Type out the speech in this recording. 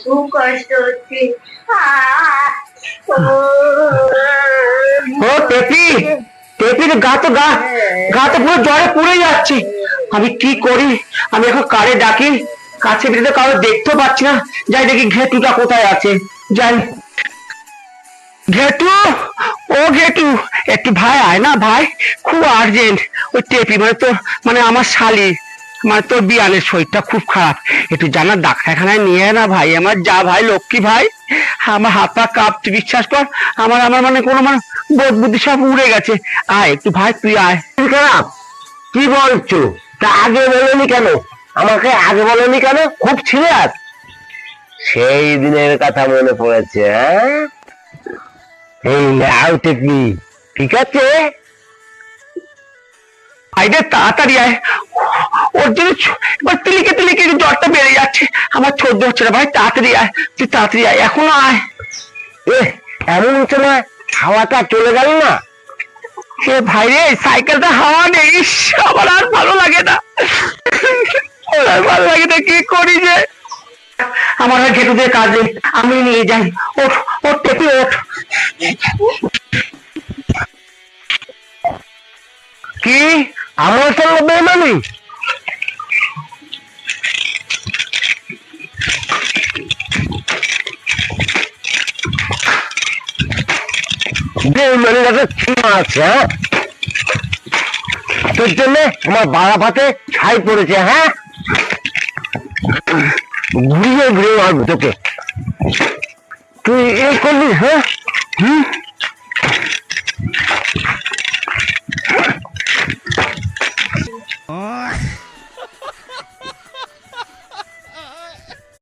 খুব কষ্ট হচ্ছে। ও টেপি, টেপির গা তো পুরো জ্বরে পুড়ে যাচ্ছে। আমি কি করি? আমি এখন কারে ডাকি? কাছে বেরিয়ে কারো দেখতেও পাচ্ছি না। যাই দেখি ঘেটুটা কোথায় আছে। যাই। ঘেটু, ও ঘেটু, একটু ভাই আয় না ভাই, খুব আর্জেন্ট। ওই টেপি মানে তোর, মানে আমার শালি, মানে তোর বিয়ানের শরীরটা খুব খারাপ, একটু জানার ডাক্তারখানায় নিয়ে আয় না ভাই। আমার যা ভাই, লক্ষ্মী ভাই, আমার হাত পা কাঁপছে, বিশ্বাস কর। আমার আমার মানে কোনো মানে বোধ বুদ্ধি সব উড়ে গেছে। আয় একটু ভাই, তুই আয়। খারাপ? কি বলছো? তা আগে বলনি কেন? আমাকে আগে বলনি কেন? খুব সিরিয়াস? সেই দিনের কথা মনে পড়েছে? হ্যাঁ, এই নাও টেকনি, ঠিক আছে? আইডে তাড়াতাড়ি আয়, ওর জন্য এবার তিলিকে তিলিকে জ্বরটা বেড়ে যাচ্ছে। আমার সহ্য হচ্ছে না ভাই, তাড়াতাড়ি আয়, তুই তাড়াতাড়ি আয়, এখনো আয়। এ এমন হচ্ছে না, হাওয়াটা চলে গেল না? এ ভাই রে, সাইকেলটা হাওয়া নেই, ইস, আমার আর ভালো লাগে না, আর ভালো লাগে না, কি করি যে। আমার আর ঘেটু দিয়ে কাজ নেই, আমি নিয়ে যাই। ওঠ, ওঠ টেপি, ওঠ। কি আমার সঙ্গে বেমানি? বেমানি একটা সীমা আছে, হ্যাঁ? তোর জন্য আমার বাড়া ভাতে ছাই পড়েছে, হ্যাঁ? ঘুরিয়ে ঘুরিয়ে মারবো তোকে। তুই এই করলি, হ্যাঁ? হুম,